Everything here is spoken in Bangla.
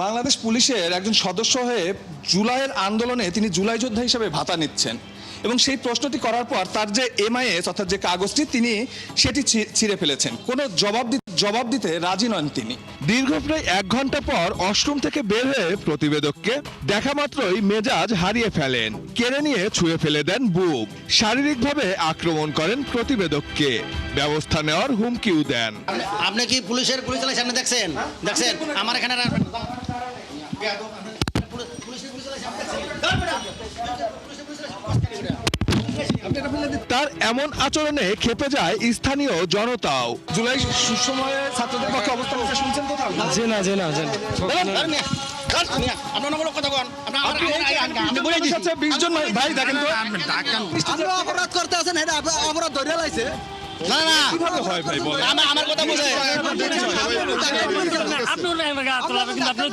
বাংলাদেশ পুলিশের একজন সদস্য হয়ে জুলাইয়ের আন্দোলনে তিনি জুলাই যোদ্ধা হিসেবে ভাতা নিচ্ছেন এবং সেই প্রশ্নটি করার পর তার যে এমআইএস অর্থাৎ যে কাগজটি তিনি সেটি ছিঁড়ে ফেলেছেন। কোনো জবাব দিতে রাজি নন তিনি। দীর্ঘ প্রায় 1 ঘন্টা পর ওয়াশরুম থেকে বের হয়ে প্রতিবেদককে দেখা মাত্রই মেজাজ হারিয়ে ফেলেন, কেড়ে নিয়ে ছুঁয়ে ফেলে দেন বুক, শারীরিকভাবে আক্রমণ করেন প্রতিবেদককে, ব্যবস্থা নেওয়ার হুমকিও দেন। আপনি কি পুলিশের সামনে দেখছেন আমার এখানে তার এমন আচরণে ক্ষেপে যায় স্থানীয় জনতাও। জুলাই সুসময়ে ছাত্রদের পক্ষে অবস্থান করতে শুনছেন কোথাও? ভাই দেখেন তো অপরাধ করতে আছেন, অপরাধ ধরে লাইছে। না না কিভাবে হয় ভাই বলেন? আমার কথা বলে আপনি